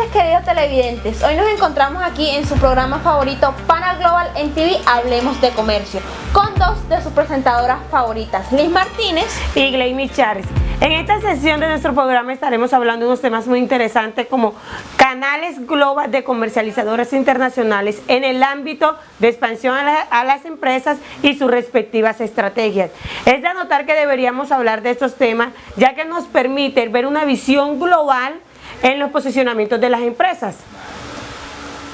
días, queridos televidentes. Hoy nos encontramos aquí en su programa favorito Panel Global en TV Hablemos de Comercio, con dos de sus presentadoras favoritas, Liz Martínez y Gleimi Chávez. En esta sesión de nuestro programa estaremos hablando de unos temas muy interesantes como canales global de comercializadoras internacionales en el ámbito de expansión a las empresas y sus respectivas estrategias. Es de anotar que deberíamos hablar de estos temas, ya que nos permite ver una visión global en los posicionamientos de las empresas.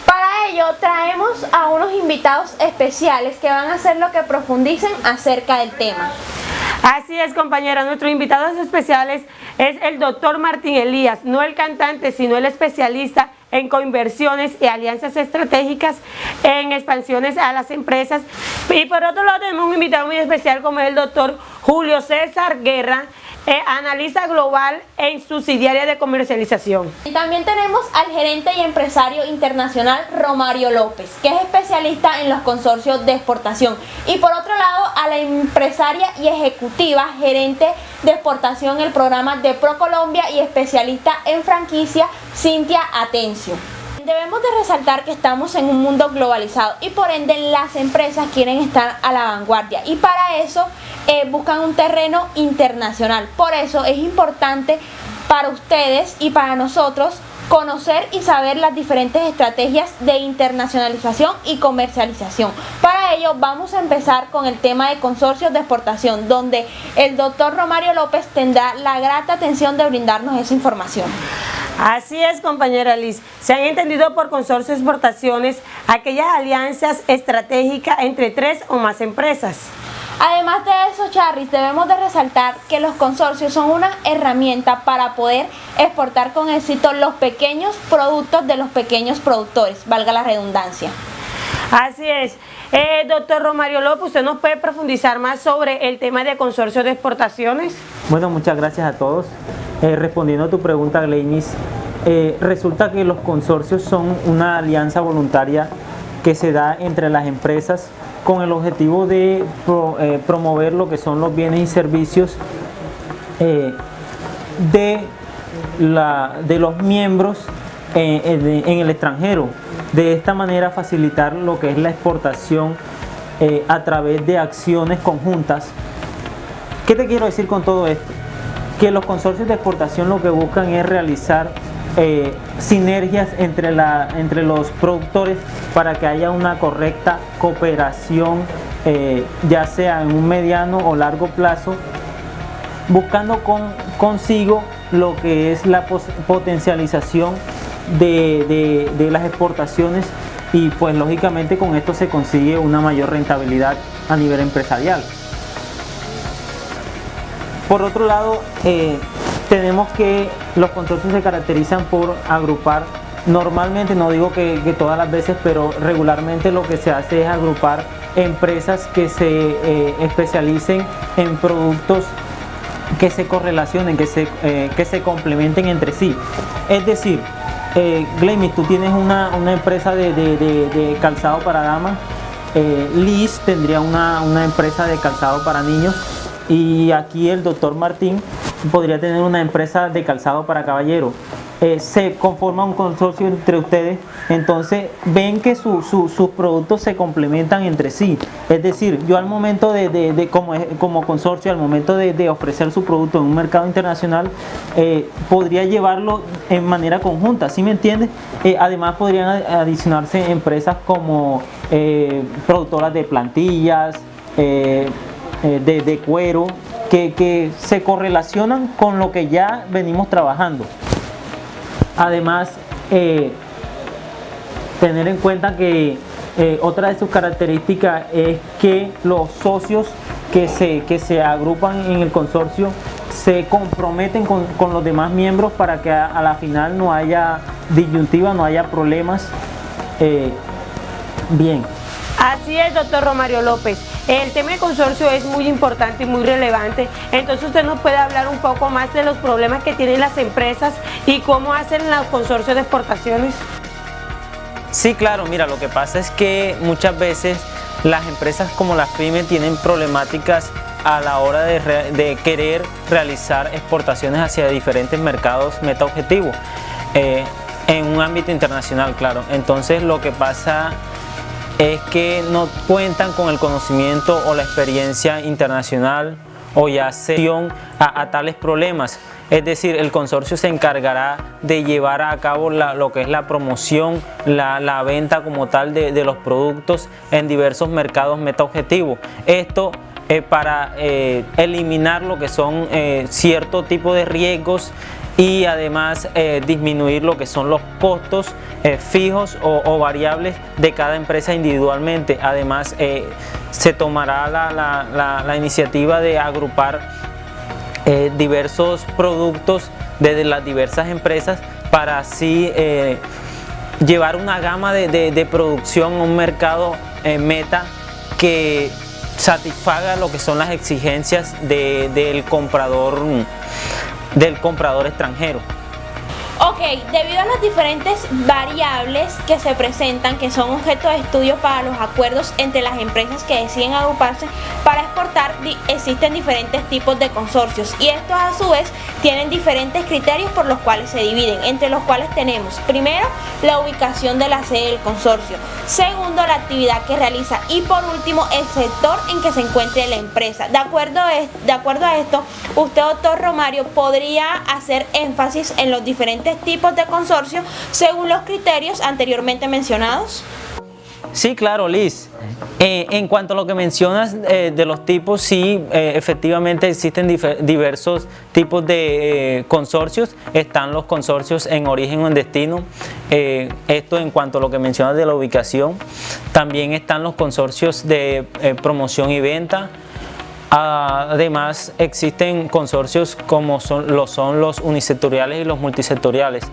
Para ello traemos a unos invitados especiales que van a hacer lo que profundicen acerca del tema. Así es, compañera, nuestros invitados especiales es el doctor Martín Elías, no el cantante, sino el especialista en coinversiones y alianzas estratégicas en expansiones a las empresas. Y por otro lado tenemos un invitado muy especial como es el doctor Julio César Guerra, analista global en subsidiaria de comercialización. Y también tenemos al gerente y empresario internacional Romario López, que es especialista en los consorcios de exportación. Y por otro lado a la empresaria y ejecutiva gerente de exportación en el programa de ProColombia y especialista en franquicia, Cintia Atencio. Debemos de resaltar que estamos en un mundo globalizado y por ende las empresas quieren estar a la vanguardia y para eso buscan un terreno internacional. Por eso es importante para ustedes y para nosotros conocer y saber las diferentes estrategias de internacionalización y comercialización. Para ello vamos a empezar con el tema de consorcios de exportación, donde el doctor Romario López tendrá la grata atención de brindarnos esa información. Así es, compañera Liz. Se han entendido por consorcios de exportaciones aquellas alianzas estratégicas entre 3 o más empresas. Además de eso, Charris, debemos de resaltar que los consorcios son una herramienta para poder exportar con éxito los pequeños productos de los pequeños productores, valga la redundancia. Así es. Doctor Romario López, ¿usted nos puede profundizar más sobre el tema de consorcios de exportaciones? Bueno, muchas gracias a todos. Respondiendo a tu pregunta, Gleimis, resulta que los consorcios son una alianza voluntaria que se da entre las empresas con el objetivo de promover lo que son los bienes y servicios de los miembros en el extranjero. De esta manera facilitar lo que es la exportación a través de acciones conjuntas. ¿Qué te quiero decir con todo esto? Que los consorcios de exportación lo que buscan es realizar sinergias entre los productores para que haya una correcta cooperación, ya sea en un mediano o largo plazo, buscando consigo lo que es la potencialización de las exportaciones y pues lógicamente con esto se consigue una mayor rentabilidad a nivel empresarial. Por otro lado, tenemos que los consorcios se caracterizan por agrupar, normalmente, no digo que todas las veces, pero regularmente lo que se hace es agrupar empresas que se especialicen en productos que se correlacionen, que se complementen entre sí. Es decir, Gleimis, tú tienes una empresa de calzado para damas, Liz tendría una empresa de calzado para niños, y aquí el doctor Martín podría tener una empresa de calzado para caballero. Se conforma un consorcio entre ustedes, entonces ven que sus productos se complementan entre sí. Es decir, yo al momento como consorcio, al momento de ofrecer su producto en un mercado internacional, podría llevarlo en manera conjunta, ¿sí me entiendes? Además podrían adicionarse empresas como productoras de plantillas, de cuero, que se correlacionan con lo que ya venimos trabajando. Además, tener en cuenta que otra de sus características es que los socios que se agrupan en el consorcio se comprometen con los demás miembros para que a la final no haya disyuntiva, no haya problemas. Bien. Así es, doctor Romario López. El tema de consorcio es muy importante y muy relevante. Entonces usted nos puede hablar un poco más de los problemas que tienen las empresas y cómo hacen los consorcios de exportaciones. Sí, claro, mira, lo que pasa es que muchas veces las empresas como las pymes tienen problemáticas a la hora de querer realizar exportaciones hacia diferentes mercados meta objetivo. En un ámbito internacional, claro. Entonces lo que pasa es que no cuentan con el conocimiento o la experiencia internacional o ya acción a tales problemas. Es decir, el consorcio se encargará de llevar a cabo lo que es la promoción, la venta como tal de los productos en diversos mercados meta objetivos. Esto para eliminar lo que son cierto tipo de riesgos y además disminuir lo que son los costos fijos o variables de cada empresa individualmente. Además se tomará la iniciativa de agrupar diversos productos desde las diversas empresas para así llevar una gama de producción a un mercado meta que satisfaga lo que son las exigencias del comprador extranjero. Ok, debido a las diferentes variables que se presentan, que son objeto de estudio para los acuerdos entre las empresas que deciden agruparse para exportar, existen diferentes tipos de consorcios y estos a su vez tienen diferentes criterios por los cuales se dividen, entre los cuales tenemos primero la ubicación de la sede del consorcio, segundo la actividad que realiza y por último el sector en que se encuentre la empresa. De acuerdo a esto, usted, doctor Romario, podría hacer énfasis en los diferentes tipos de consorcio según los criterios anteriormente mencionados. Sí, claro, Liz. En cuanto a lo que mencionas de los tipos, sí, efectivamente existen diversos tipos de consorcios. Están los consorcios en origen o en destino. Esto en cuanto a lo que mencionas de la ubicación. También están los consorcios de promoción y venta. Además existen consorcios como son los unisectoriales y los multisectoriales.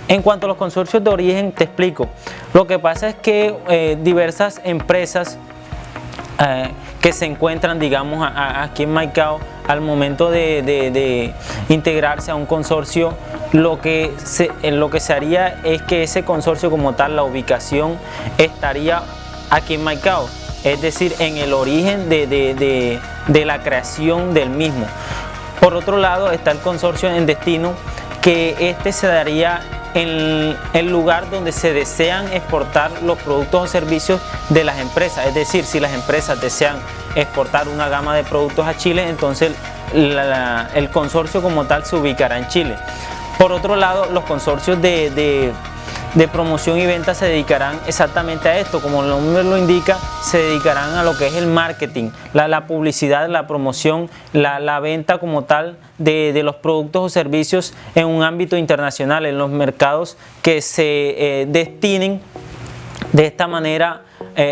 En cuanto a los consorcios de origen, te explico. Lo que pasa es que diversas empresas que se encuentran, digamos, aquí en Maicao, al momento de integrarse a un consorcio, lo que se haría es que ese consorcio como tal, la ubicación, estaría aquí en Maicao. Es decir, en el origen de la creación del mismo. Por otro lado está el consorcio en destino, que este se daría en el lugar donde se desean exportar los productos o servicios de las empresas. Es decir, si las empresas desean exportar una gama de productos a Chile, entonces el consorcio como tal se ubicará en Chile. Por otro lado, los consorcios de promoción y venta se dedicarán exactamente a esto, como el nombre lo indica, se dedicarán a lo que es el marketing, la publicidad, la promoción, la venta como tal de los productos o servicios en un ámbito internacional, en los mercados que se destinen de esta manera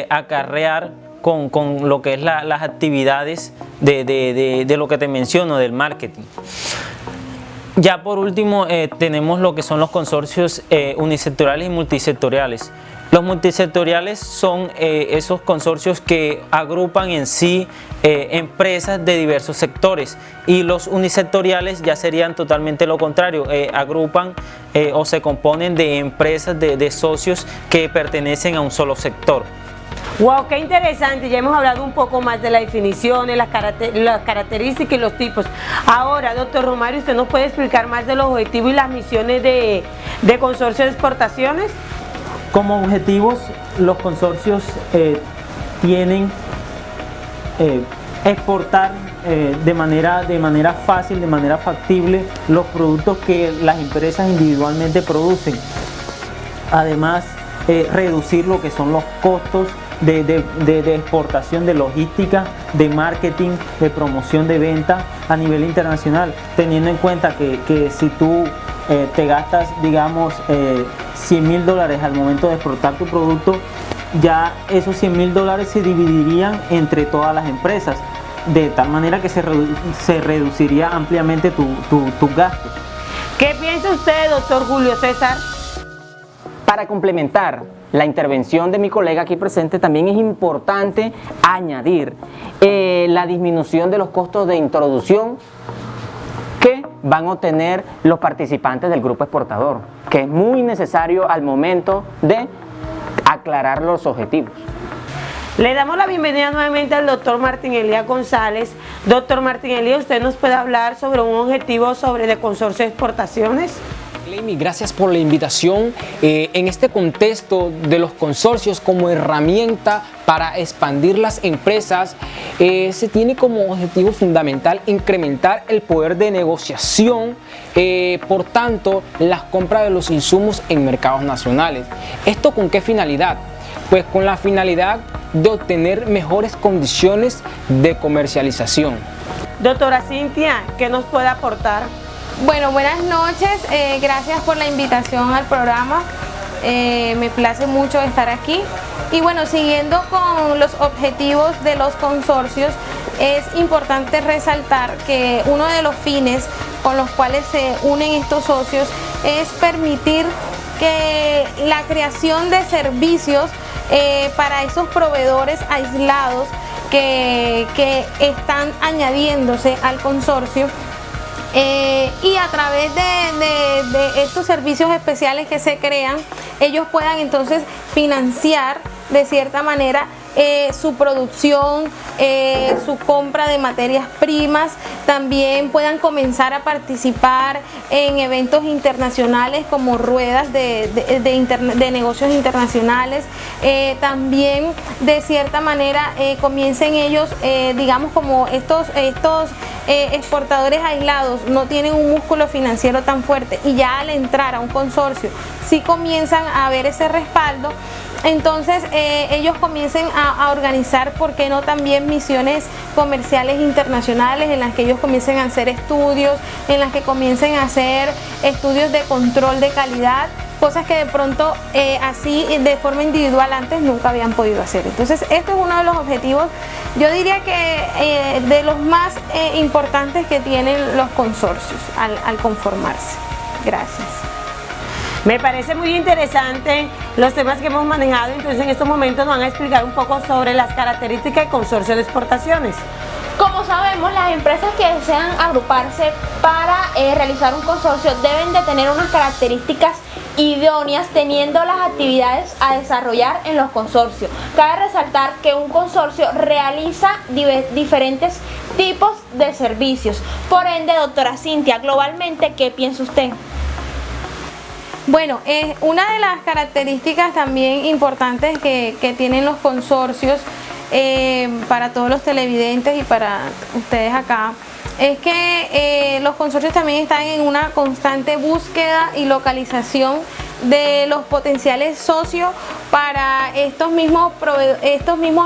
a acarrear con lo que es las actividades de lo que te menciono, del marketing. Ya por último tenemos lo que son los consorcios unisectoriales y multisectoriales. Los multisectoriales son esos consorcios que agrupan en sí empresas de diversos sectores, y los unisectoriales ya serían totalmente lo contrario, agrupan o se componen de empresas de socios que pertenecen a un solo sector. Wow, qué interesante. Ya hemos hablado un poco más de las definiciones, las características y los tipos. Ahora, doctor Romario, ¿usted nos puede explicar más de los objetivos y las misiones de consorcio de exportaciones? Como objetivos, los consorcios tienen exportar de manera fácil, de manera factible, los productos que las empresas individualmente producen. Además, reducir lo que son los costos de exportación, de logística, de marketing, de promoción, de venta a nivel internacional, teniendo en cuenta que si tú te gastas, digamos, $100.000 al momento de exportar tu producto, ya esos $100.000 se dividirían entre todas las empresas, de tal manera que se reduciría ampliamente tus gastos. ¿Qué piensa usted, doctor Julio César? Para complementar la intervención de mi colega aquí presente, también es importante añadir la disminución de los costos de introducción que van a obtener los participantes del grupo exportador, que es muy necesario al momento de aclarar los objetivos. Le damos la bienvenida nuevamente al doctor Martín Elías González. Doctor Martín Elías, ¿usted nos puede hablar sobre un objetivo de consorcio de exportaciones? Cleimi, gracias por la invitación. En este contexto de los consorcios como herramienta para expandir las empresas, se tiene como objetivo fundamental incrementar el poder de negociación, por tanto, las compras de los insumos en mercados nacionales. ¿Esto con qué finalidad? Pues con la finalidad de obtener mejores condiciones de comercialización. Doctora Cintia, ¿qué nos puede aportar? Bueno, buenas noches, gracias por la invitación al programa, me place mucho estar aquí. Y bueno, siguiendo con los objetivos de los consorcios, es importante resaltar que uno de los fines con los cuales se unen estos socios es permitir que la creación de servicios para esos proveedores aislados que están añadiéndose al consorcio, y a través de estos servicios especiales que se crean, ellos puedan entonces financiar de cierta manera su producción, su compra de materias primas, también puedan comenzar a participar en eventos internacionales como ruedas de negocios internacionales, también de cierta manera comiencen ellos, digamos, como estos exportadores aislados no tienen un músculo financiero tan fuerte, y ya al entrar a un consorcio sí comienzan a ver ese respaldo. Entonces ellos comiencen a organizar, ¿por qué no?, también misiones comerciales internacionales en las que ellos comiencen a hacer estudios, en las que comiencen a hacer estudios de control de calidad, cosas que de pronto así de forma individual antes nunca habían podido hacer. Entonces esto es uno de los objetivos, yo diría que de los más importantes que tienen los consorcios al conformarse. Gracias. Me parece muy interesante los temas que hemos manejado, entonces en estos momentos nos van a explicar un poco sobre las características del consorcio de exportaciones. Como sabemos, las empresas que desean agruparse para realizar un consorcio deben de tener unas características idóneas, teniendo las actividades a desarrollar en los consorcios. Cabe resaltar que un consorcio realiza diferentes tipos de servicios. Por ende, doctora Cintia, globalmente, ¿qué piensa usted? Bueno, una de las características también importantes que tienen los consorcios, para todos los televidentes y para ustedes acá, es que los consorcios también están en una constante búsqueda y localización de los potenciales socios para estos mismos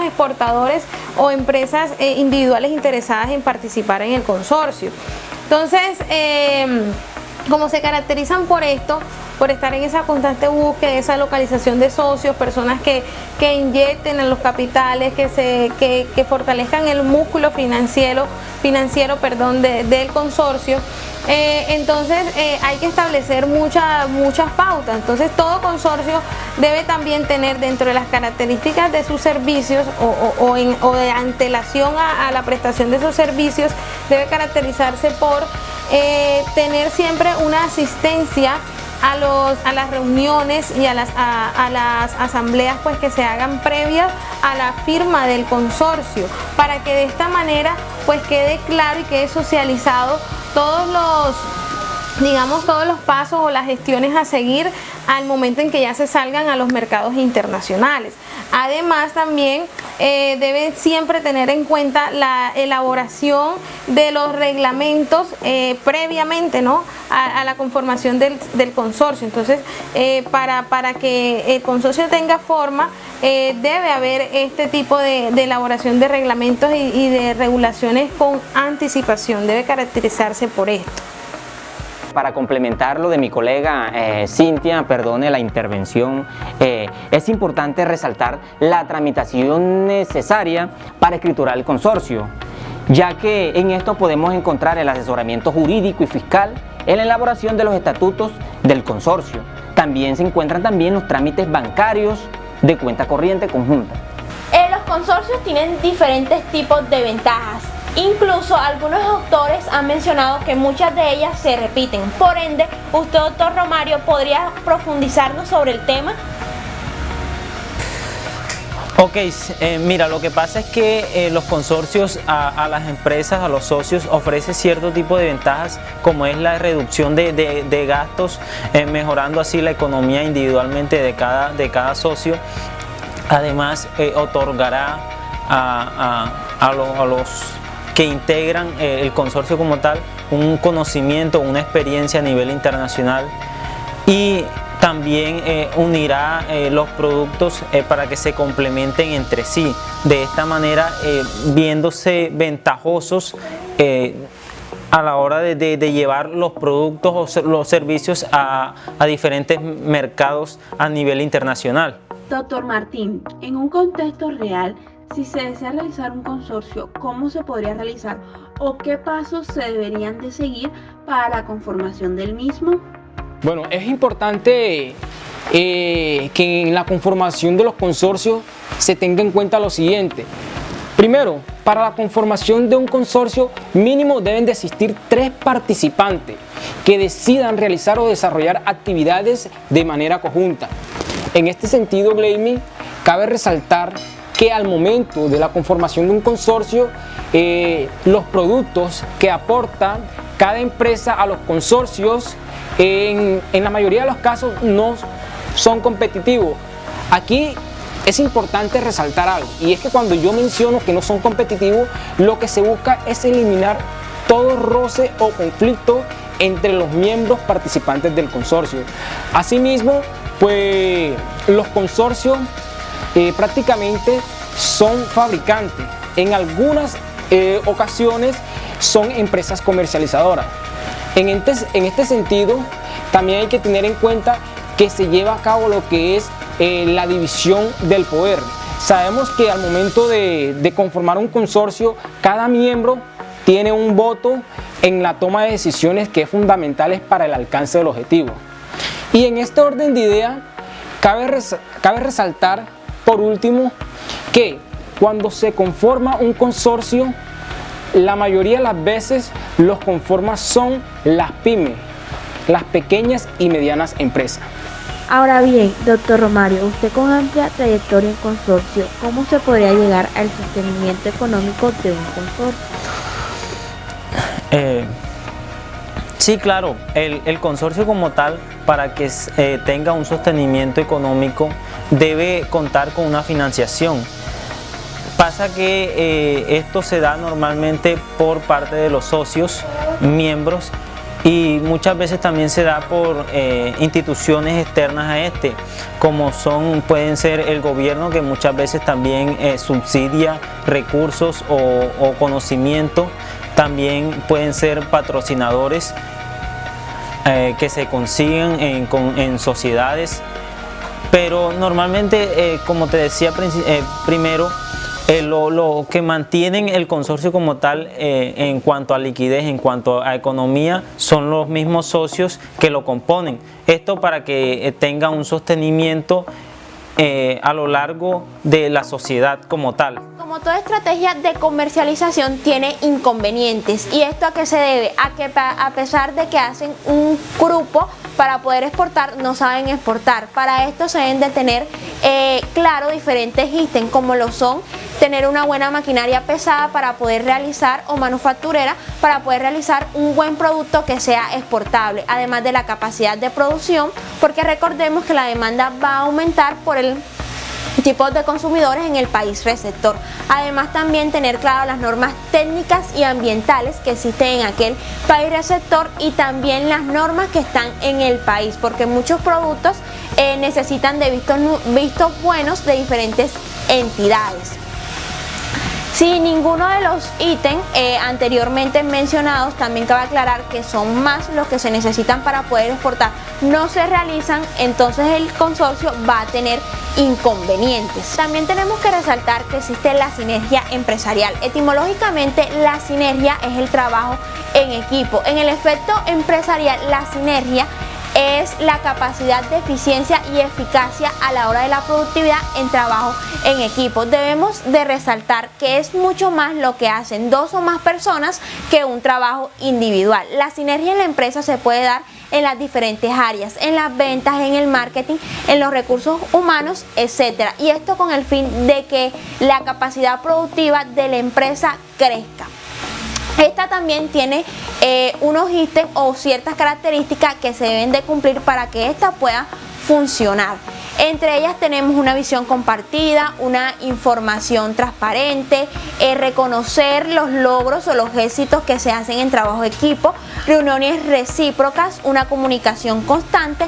exportadores o empresas individuales interesadas en participar en el consorcio. Entonces, como se caracterizan por esto, por estar en esa constante búsqueda, esa localización de socios, personas que inyecten en los capitales, que fortalezcan el músculo financiero del consorcio, entonces hay que establecer muchas pautas. Entonces todo consorcio debe también tener dentro de las características de sus servicios o de antelación a la prestación de esos servicios, debe caracterizarse por tener siempre una asistencia a las reuniones y a las asambleas pues que se hagan previas a la firma del consorcio, para que de esta manera pues quede claro y quede socializado todos los pasos o las gestiones a seguir al momento en que ya se salgan a los mercados internacionales. Además, también debe siempre tener en cuenta la elaboración de los reglamentos previamente, ¿no?, a la conformación del consorcio. Entonces, para que el consorcio tenga forma, debe haber este tipo de elaboración de reglamentos y de regulaciones con anticipación. Debe caracterizarse por esto. Para complementar lo de mi colega Cintia, perdone la intervención, es importante resaltar la tramitación necesaria para escriturar el consorcio, ya que en esto podemos encontrar el asesoramiento jurídico y fiscal en la elaboración de los estatutos del consorcio. También se encuentran los trámites bancarios de cuenta corriente conjunta. Los consorcios tienen diferentes tipos de ventajas. Incluso algunos autores han mencionado que muchas de ellas se repiten. Por ende, usted, doctor Romario, ¿podría profundizarnos sobre el tema? Ok, mira, lo que pasa es que los consorcios a las empresas, a los socios, ofrecen cierto tipo de ventajas, como es la reducción de gastos, mejorando así la economía individualmente de cada socio. Además, otorgará a los que integran el consorcio como tal un conocimiento, una experiencia a nivel internacional, y también unirá los productos para que se complementen entre sí. De esta manera, viéndose ventajosos a la hora de llevar los productos o los servicios a diferentes mercados a nivel internacional. Doctor Martín, en un contexto real, si se desea realizar un consorcio, ¿cómo se podría realizar o qué pasos se deberían de seguir para la conformación del mismo? Bueno, es importante que en la conformación de los consorcios se tenga en cuenta lo siguiente. Primero, para la conformación de un consorcio mínimo deben de existir 3 participantes que decidan realizar o desarrollar actividades de manera conjunta. En este sentido, Gleimi, cabe resaltar que al momento de la conformación de un consorcio, los productos que aporta cada empresa a los consorcios en la mayoría de los casos no son competitivos. Aquí es importante resaltar algo, y es que cuando yo menciono que no son competitivos, lo que se busca es eliminar todo roce o conflicto entre los miembros participantes del consorcio. Asimismo, pues los consorcios prácticamente son fabricantes. En algunas ocasiones son empresas comercializadoras. En este sentido, también hay que tener en cuenta que se lleva a cabo lo que es la división del poder. Sabemos que al momento de conformar un consorcio, cada miembro tiene un voto en la toma de decisiones que es fundamental para el alcance del objetivo. Y en este orden de ideas, cabe resaltar por último que cuando se conforma un consorcio, la mayoría de las veces los conforman son las pymes, las pequeñas y medianas empresas. Ahora bien, doctor Romario, usted con amplia trayectoria en consorcio, ¿cómo se podría llegar al sostenimiento económico de un consorcio? Sí, claro, el consorcio como tal, para que tenga un sostenimiento económico, debe contar con una financiación. Pasa que esto se da normalmente por parte de los socios, miembros, y muchas veces también se da por instituciones externas a este, como pueden ser el gobierno, que muchas veces también subsidia recursos o conocimiento. También pueden ser patrocinadores que se consiguen en sociedades, pero normalmente, como te decía primero, lo que mantienen el consorcio como tal en cuanto a liquidez, en cuanto a economía, son los mismos socios que lo componen. Esto para que tenga un sostenimiento a lo largo de la sociedad como tal. Como toda estrategia de comercialización tiene inconvenientes. ¿Y esto a qué se debe? A que a pesar de que hacen un grupo para poder exportar, no saben exportar. Para esto se deben de tener claro diferentes ítems, como lo son tener una buena maquinaria pesada para poder realizar, o manufacturera, para poder realizar un buen producto que sea exportable, además de la capacidad de producción, porque recordemos que la demanda va a aumentar por el tipos de consumidores en el país receptor. Además, también tener claro las normas técnicas y ambientales que existen en aquel país receptor, y también las normas que están en el país, porque muchos productos necesitan de vistos buenos de diferentes entidades. Si ninguno de los ítems anteriormente mencionados, también cabe aclarar que son más los que se necesitan para poder exportar, no se realizan, entonces el consorcio va a tener inconvenientes. También tenemos que resaltar que existe la sinergia empresarial. Etimológicamente, la sinergia es el trabajo en equipo. En el efecto empresarial, la sinergia es la capacidad de eficiencia y eficacia a la hora de la productividad en trabajo en equipo. Debemos de resaltar que es mucho más lo que hacen 2 o más personas que un trabajo individual. La sinergia en la empresa se puede dar en las diferentes áreas, en las ventas, en el marketing, en los recursos humanos, etcétera. Y esto con el fin de que la capacidad productiva de la empresa crezca. Esta también tiene unos ítems o ciertas características que se deben de cumplir para que esta pueda funcionar. Entre ellas tenemos una visión compartida, una información transparente, reconocer los logros o los éxitos que se hacen en trabajo de equipo, reuniones recíprocas, una comunicación constante.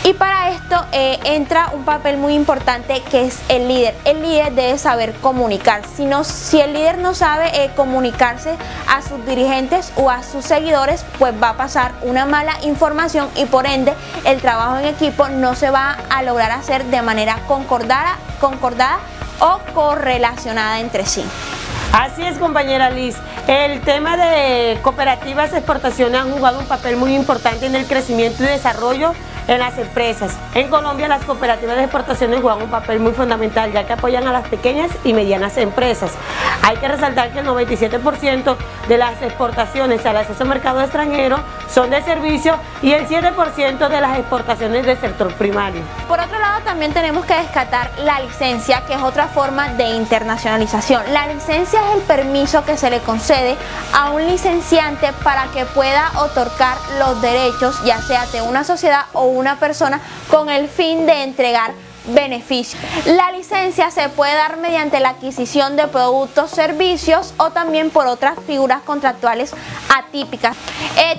Y para esto entra un papel muy importante que es el líder. El líder debe saber comunicar. Si el líder no sabe comunicarse a sus dirigentes o a sus seguidores, pues va a pasar una mala información y por ende el trabajo en equipo no se va a lograr hacer de manera concordada o correlacionada entre sí. Así es, compañera Liz. El tema de cooperativas de exportación han jugado un papel muy importante en el crecimiento y desarrollo en las empresas. En Colombia las cooperativas de exportaciones juegan un papel muy fundamental, ya que apoyan a las pequeñas y medianas empresas. Hay que resaltar que el 97% de las exportaciones al acceso al mercado extranjero son de servicio y el 7% de las exportaciones del sector primario. Por otro lado, también tenemos que descartar la licencia, que es otra forma de internacionalización. La licencia es el permiso que se le concede a un licenciante para que pueda otorgar los derechos, ya sea de una sociedad o una persona, con el fin de entregar beneficios. La licencia se puede dar mediante la adquisición de productos, servicios o también por otras figuras contractuales atípicas.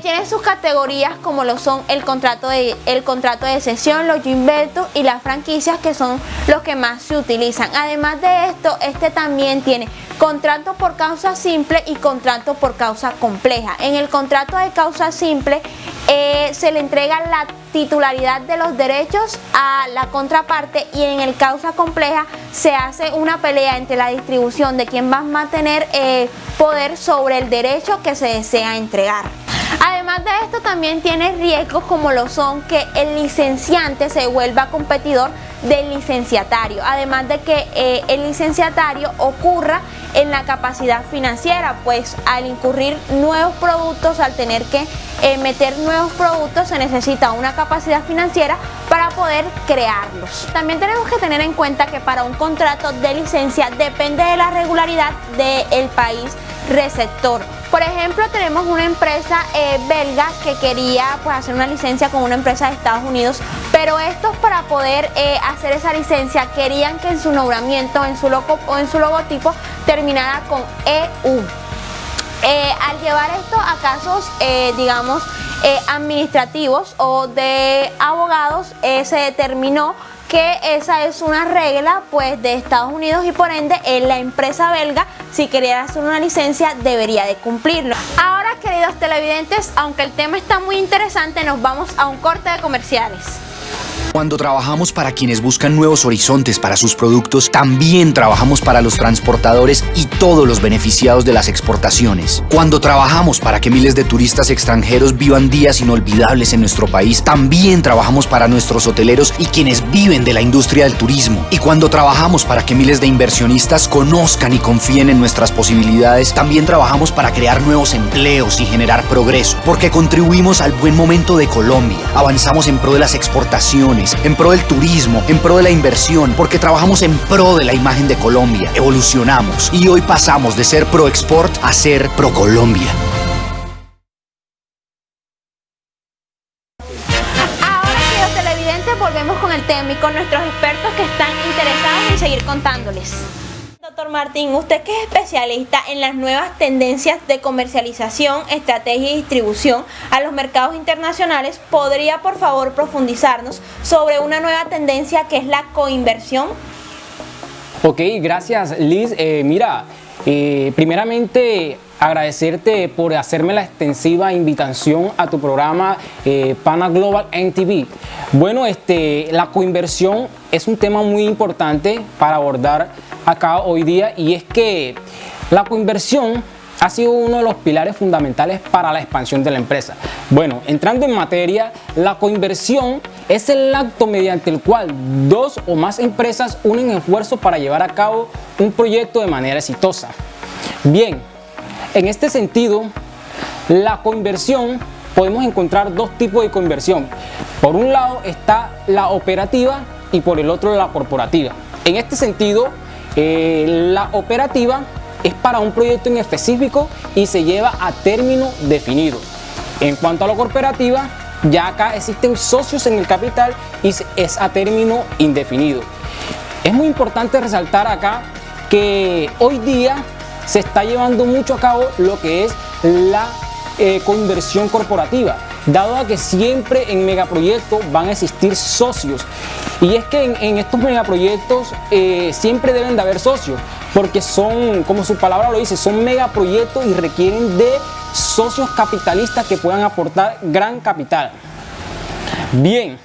Tiene sus categorías como lo son el contrato de cesión, los joint ventures y las franquicias, que son los que más se utilizan. Además de esto, este también tiene contrato por causa simple y contrato por causa compleja. En el contrato de causa simple se le entrega la titularidad de los derechos a la contraparte, y en el causa compleja se hace una pelea entre la distribución de quien va a mantener poder sobre el derecho que se desea entregar. Además de esto, también tiene riesgos como lo son que el licenciante se vuelva competidor del licenciatario, además de que el licenciatario ocurra en la capacidad financiera, pues al incurrir nuevos productos, al tener que meter nuevos productos, se necesita una capacidad financiera para poder crearlos. También tenemos que tener en cuenta que para un contrato de licencia depende de la regularidad del país receptor. Por ejemplo, tenemos una empresa belga que quería hacer una licencia con una empresa de Estados Unidos, pero estos, para poder hacer esa licencia, querían que en su nombramiento, en su logotipo, terminara con EU. Al llevar esto a casos, administrativos o de abogados, se determinó que esa es una regla pues de Estados Unidos, y por ende la empresa belga, si quería hacer una licencia, debería de cumplirlo. Ahora, queridos televidentes, aunque el tema está muy interesante, nos vamos a un corte de comerciales. Cuando trabajamos para quienes buscan nuevos horizontes para sus productos, también trabajamos para los transportadores y todos los beneficiados de las exportaciones. Cuando trabajamos para que miles de turistas extranjeros vivan días inolvidables en nuestro país, también trabajamos para nuestros hoteleros y quienes viven de la industria del turismo. Y cuando trabajamos para que miles de inversionistas conozcan y confíen en nuestras posibilidades, también trabajamos para crear nuevos empleos y generar progreso, porque contribuimos al buen momento de Colombia. Avanzamos en pro de las exportaciones, en pro del turismo, en pro de la inversión, porque trabajamos en pro de la imagen de Colombia. Evolucionamos y hoy pasamos de ser pro export a ser pro Colombia. Ahora, queridos televidentes, volvemos con el tema y con nuestros expertos que están interesados en seguir contándoles. Doctor Martín, usted que es especialista en las nuevas tendencias de comercialización, estrategia y distribución a los mercados internacionales, ¿podría por favor profundizarnos sobre una nueva tendencia que es la coinversión? Ok, gracias Liz. Primeramente agradecerte por hacerme la extensiva invitación a tu programa Pana Global NTV. Bueno, la coinversión es un tema muy importante para abordar acá hoy día, y es que la coinversión ha sido uno de los pilares fundamentales para la expansión de la empresa. Bueno, entrando en materia, la coinversión es el acto mediante el cual dos o más empresas unen esfuerzos para llevar a cabo un proyecto de manera exitosa. Bien, en este sentido, la coinversión podemos encontrar dos tipos de coinversión. Por un lado está la operativa y por el otro la corporativa. En este sentido, la operativa es para un proyecto en específico y se lleva a término definido. En cuanto a la cooperativa, ya acá existen socios en el capital y es a término indefinido. Es muy importante resaltar acá que hoy día se está llevando mucho a cabo lo que es la coinversión corporativa, dado a que siempre en megaproyectos van a existir socios. Y es que en estos megaproyectos siempre deben de haber socios, porque son, como su palabra lo dice, son megaproyectos y requieren de socios capitalistas que puedan aportar gran capital. Bien,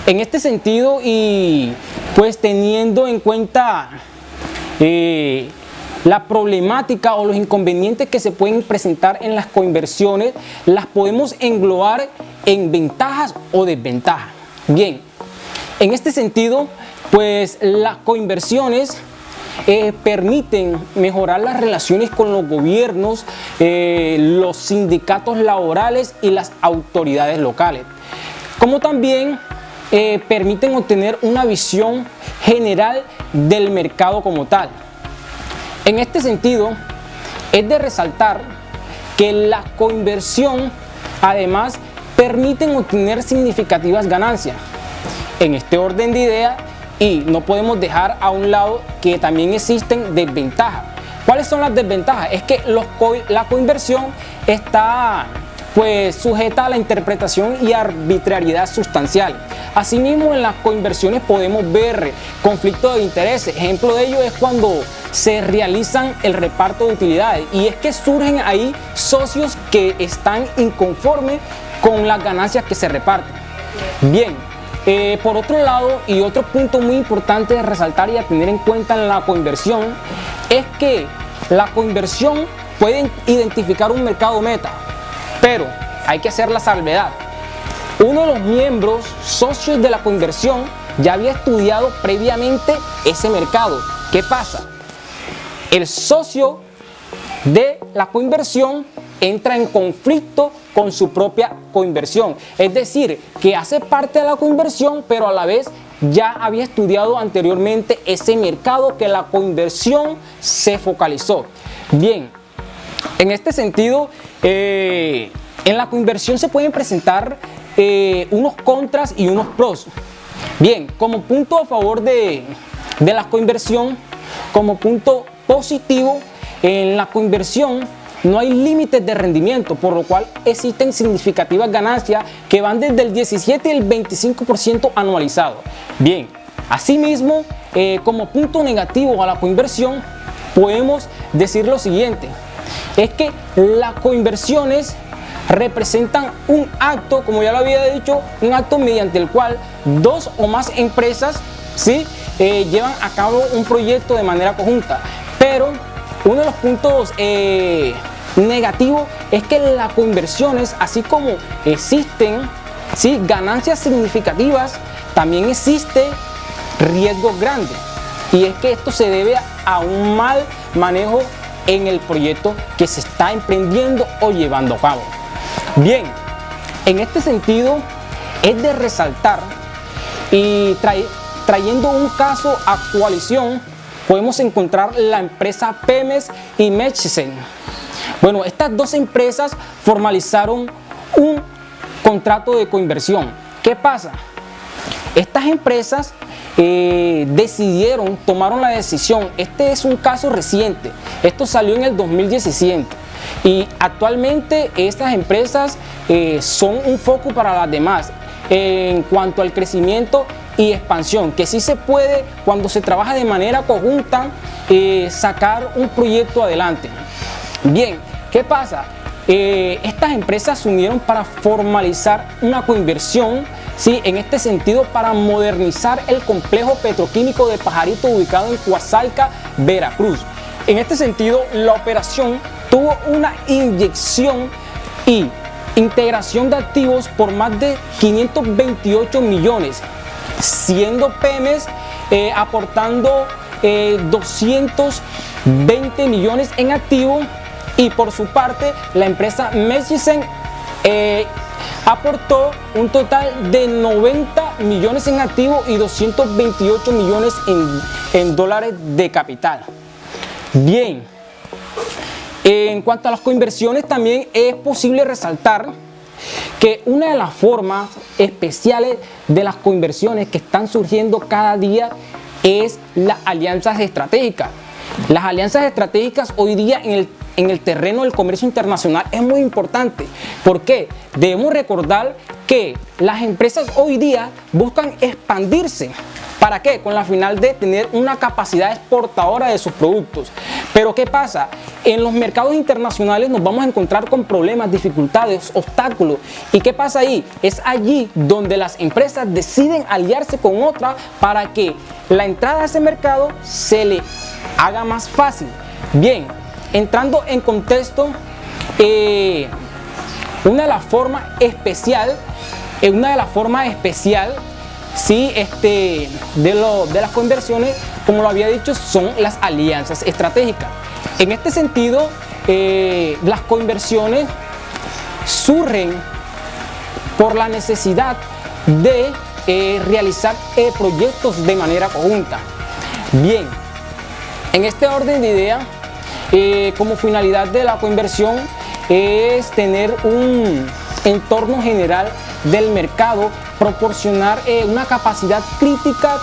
en este sentido y pues teniendo en cuenta la problemática o los inconvenientes que se pueden presentar en las coinversiones, las podemos englobar en ventajas o desventajas. Bien, en este sentido, pues las coinversiones permiten mejorar las relaciones con los gobiernos, los sindicatos laborales y las autoridades locales, como también permiten obtener una visión general del mercado como tal. En este sentido, es de resaltar que la coinversión además permiten obtener significativas ganancias. En este orden de ideas, y no podemos dejar a un lado que también existen desventajas. ¿Cuáles son las desventajas? Es que la coinversión está pues sujeta a la interpretación y arbitrariedad sustancial. Asimismo, en las coinversiones podemos ver conflictos de intereses. Ejemplo de ello es cuando se realizan el reparto de utilidades, y es que surgen ahí socios que están inconformes con las ganancias que se reparten. Bien, por otro lado, y otro punto muy importante de resaltar y a tener en cuenta en la coinversión, es que la coinversión puede identificar un mercado meta, pero hay que hacer la salvedad. Uno de los miembros socios de la coinversión ya había estudiado previamente ese mercado. ¿Qué pasa? El socio de la coinversión entra en conflicto con su propia coinversión. Es decir, que hace parte de la coinversión, pero a la vez ya había estudiado anteriormente ese mercado que la coinversión se focalizó. Bien, en este sentido, en la coinversión se pueden presentar unos contras y unos pros. Bien, como punto a favor de la coinversión, como punto positivo, en la coinversión no hay límites de rendimiento, por lo cual existen significativas ganancias que van desde el 17 y el 25% anualizado. Bien, asimismo, como punto negativo a la coinversión, podemos decir lo siguiente: es que las coinversiones representan un acto, como ya lo había dicho, un acto mediante el cual dos o más empresas llevan a cabo un proyecto de manera conjunta. Pero uno de los puntos negativos es que las coinversiones, así como existen ganancias significativas, también existe riesgos grandes, y es que esto se debe a un mal manejo en el proyecto que se está emprendiendo o llevando a cabo. Bien, en este sentido es de resaltar, y trayendo un caso a coalición, podemos encontrar la empresa Pemex y Mechisen. Bueno, estas dos empresas formalizaron un contrato de coinversión. ¿Qué pasa? Estas empresas tomaron la decisión. Este es un caso reciente. Esto salió en el 2017. Y actualmente estas empresas son un foco para las demás en cuanto al crecimiento y expansión, que sí se puede, cuando se trabaja de manera conjunta, sacar un proyecto adelante. Bien, ¿qué pasa? Estas empresas se unieron para formalizar una coinversión, en este sentido, para modernizar el complejo petroquímico de Pajarito ubicado en Coaxalca, Veracruz. En este sentido, la operación tuvo una inyección y integración de activos por más de 528 millones, siendo Pemex aportando 220 millones en activos, y por su parte la empresa Mechisen aportó un total de 90 millones en activos y 228 millones en dólares de capital. Bien, en cuanto a las coinversiones, también es posible resaltar que una de las formas especiales de las coinversiones que están surgiendo cada día es las alianzas estratégicas. Las alianzas estratégicas hoy día en el terreno del comercio internacional es muy importante. ¿Por qué? Debemos recordar que las empresas hoy día buscan expandirse. ¿Para qué? Con la final de tener una capacidad exportadora de sus productos. Pero ¿qué pasa? En los mercados internacionales nos vamos a encontrar con problemas, dificultades, obstáculos. ¿Y qué pasa ahí? Es allí donde las empresas deciden aliarse con otras para que la entrada a ese mercado se le haga más fácil. Bien, entrando en contexto, una de las formas especial, sí, de las conversiones, como lo había dicho, son las alianzas estratégicas. En este sentido, las conversiones surgen por la necesidad de realizar proyectos de manera conjunta. Bien, en este orden de ideas, como finalidad de la conversión es tener un entorno general del mercado, proporcionar una capacidad crítica,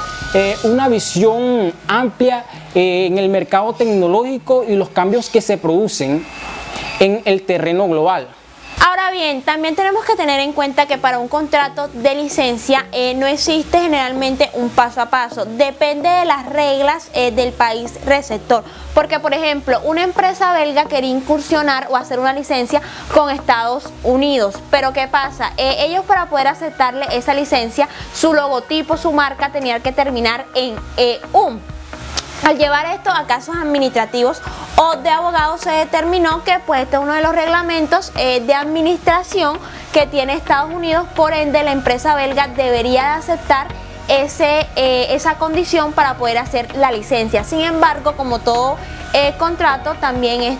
una visión amplia en el mercado tecnológico y los cambios que se producen en el terreno global. Ahora bien, también tenemos que tener en cuenta que para un contrato de licencia no existe generalmente un paso a paso, depende de las reglas del país receptor, porque por ejemplo una empresa belga quería incursionar o hacer una licencia con Estados Unidos, pero ¿qué pasa? Ellos, para poder aceptarle esa licencia, su logotipo, su marca tenía que terminar en EU. Al llevar esto a casos administrativos o de abogados, se determinó que pues este es uno de los reglamentos de administración que tiene Estados Unidos, por ende la empresa belga debería de aceptar esa condición para poder hacer la licencia. Sin embargo, como todo contrato, también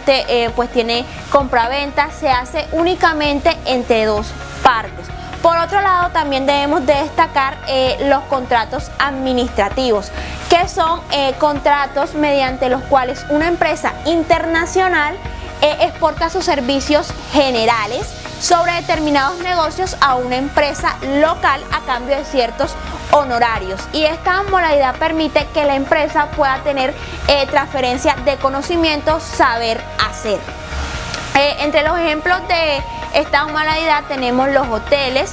pues tiene compraventa, se hace únicamente entre dos partes. Por otro lado, también debemos de destacar los contratos administrativos, que son contratos mediante los cuales una empresa internacional exporta sus servicios generales sobre determinados negocios a una empresa local a cambio de ciertos honorarios, y esta modalidad permite que la empresa pueda tener transferencia de conocimientos, saber hacer. Entre los ejemplos de esta modalidad tenemos los hoteles,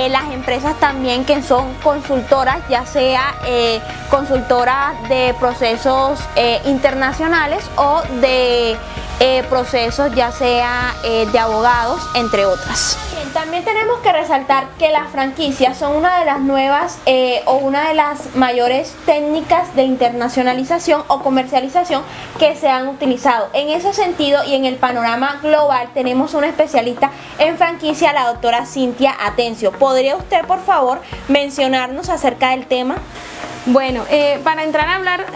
las empresas también que son consultoras, ya sea consultoras de procesos internacionales o de procesos ya sea de abogados, entre otras. Bien, también tenemos que resaltar que las franquicias son una de las nuevas o una de las mayores técnicas de internacionalización o comercialización que se han utilizado. En ese sentido y en el panorama global tenemos una especialista en franquicia, la doctora Cintia Atencio. ¿Podría usted, por favor, mencionarnos acerca del tema? Bueno, para entrar a hablar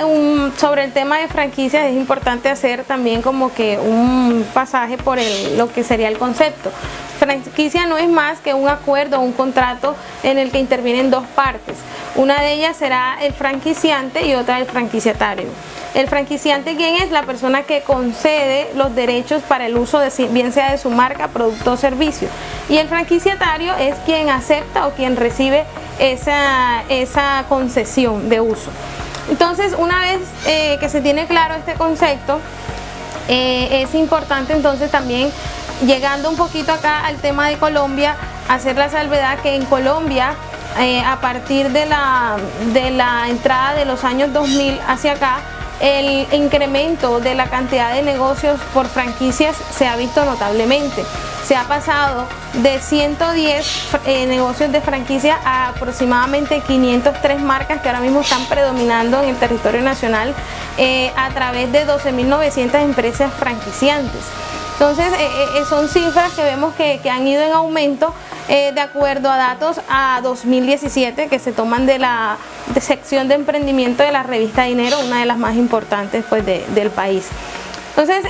sobre el tema de franquicias es importante hacer también como que un pasaje por lo que sería el concepto. Franquicia no es más que un acuerdo o un contrato en el que intervienen dos partes. Una de ellas será el franquiciante y otra el franquiciatario. El franquiciante, ¿quién es? La persona que concede los derechos para el uso, bien sea de su marca, producto o servicio. Y el franquiciatario es quien acepta o quien recibe esa concesión de uso. Entonces, una vez que se tiene claro este concepto, es importante entonces también, llegando un poquito acá al tema de Colombia, hacer la salvedad que en Colombia, a partir de la entrada de los años 2000 hacia acá, el incremento de la cantidad de negocios por franquicias se ha visto notablemente. Se ha pasado de 110 negocios de franquicia a aproximadamente 503 marcas que ahora mismo están predominando en el territorio nacional a través de 12.900 empresas franquiciantes. Entonces son cifras que vemos que han ido en aumento de acuerdo a datos a 2017 que se toman de la sección de emprendimiento de la revista Dinero, una de las más importantes pues del país. Entonces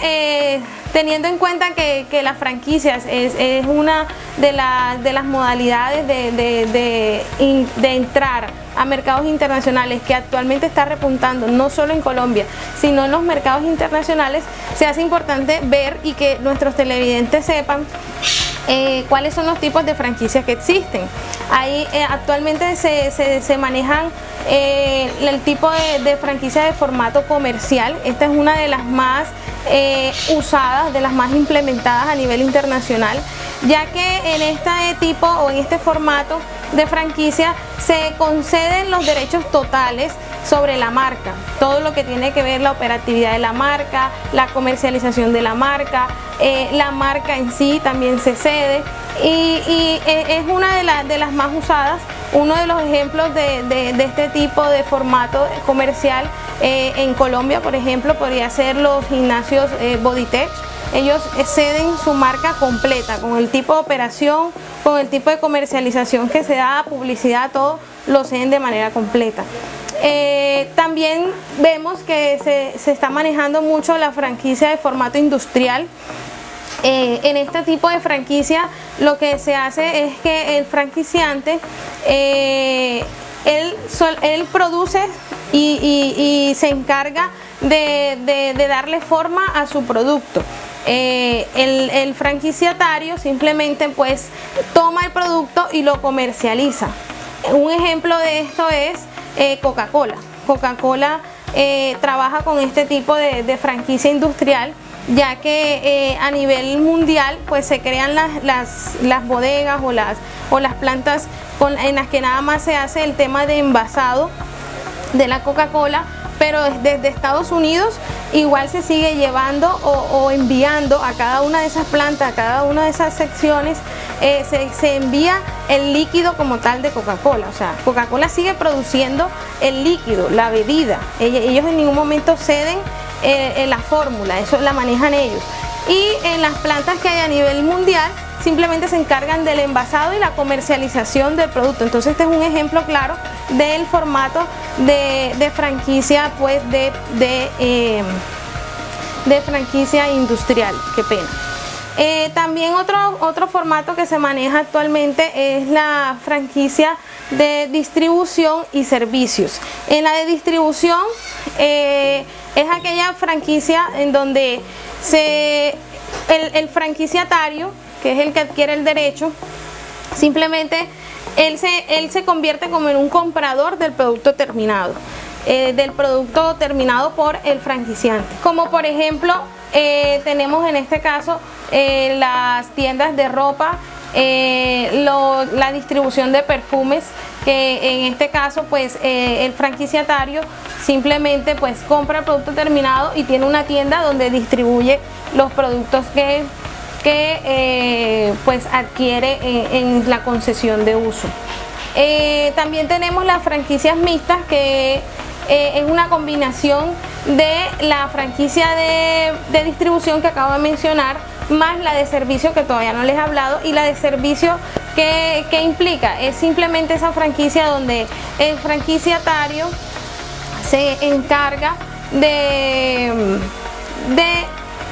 teniendo en cuenta que las franquicias es una de las modalidades de entrar a mercados internacionales que actualmente está repuntando no solo en Colombia, sino en los mercados internacionales, se hace importante ver y que nuestros televidentes sepan cuáles son los tipos de franquicias que existen. Ahí actualmente se manejan el tipo de franquicia de formato comercial. Esta es una de las más usadas, de las más implementadas a nivel internacional, ya que en este tipo o en este formato de franquicia se conceden los derechos totales sobre la marca, todo lo que tiene que ver la operatividad de la marca, la comercialización de la marca en sí también se cede y es una de las más usadas. Uno de los ejemplos de este tipo de formato comercial en Colombia, por ejemplo, podría ser los gimnasios Bodytech. Ellos ceden su marca completa, con el tipo de operación, con el tipo de comercialización que se da, publicidad, todo lo ceden de manera completa. También vemos que se está manejando mucho la franquicia de formato industrial. En este tipo de franquicia lo que se hace es que el franquiciante él produce y se encarga de darle forma a su producto. El franquiciatario simplemente pues toma el producto y lo comercializa. Un ejemplo de esto es Coca-Cola. Coca-Cola trabaja con este tipo de franquicia industrial, ya que a nivel mundial pues se crean las bodegas o las plantas en las que nada más se hace el tema de envasado de la Coca-Cola, pero desde Estados Unidos igual se sigue llevando o enviando a cada una de esas plantas, a cada una de esas secciones, se envía el líquido como tal de Coca-Cola. O sea, Coca-Cola sigue produciendo el líquido, la bebida. Ellos en ningún momento ceden la fórmula, eso la manejan ellos. Y en las plantas que hay a nivel mundial simplemente se encargan del envasado y la comercialización del producto. Entonces este es un ejemplo claro del formato de franquicia, pues de franquicia industrial. Qué pena. También otro formato que se maneja actualmente es la franquicia de distribución y servicios. En la de distribución es aquella franquicia en donde el franquiciatario, que es el que adquiere el derecho, simplemente él se convierte como en un comprador del producto terminado, por el franquiciante. Como por ejemplo tenemos en este caso las tiendas de ropa, la distribución de perfumes, que en este caso pues el franquiciatario simplemente pues compra el producto terminado y tiene una tienda donde distribuye los productos que pues adquiere en la concesión de uso. También tenemos las franquicias mixtas, que es una combinación de la franquicia de distribución que acabo de mencionar, más la de servicio que todavía no les he hablado. Y la de servicio, ¿qué implica? Es simplemente esa franquicia donde el franquiciatario se encarga de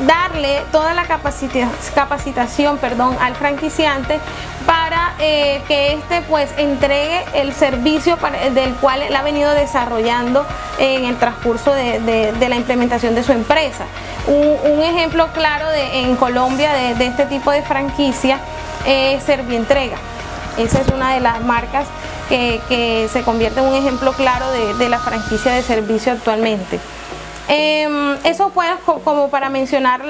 darle toda la capacitación al franquiciante para que éste pues entregue el servicio del cual él ha venido desarrollando en el transcurso de la implementación de su empresa. Un ejemplo claro en Colombia de este tipo de franquicia es Servientrega. Esa es una de las marcas que se convierte en un ejemplo claro de la franquicia de servicio actualmente. Eso fue como para mencionar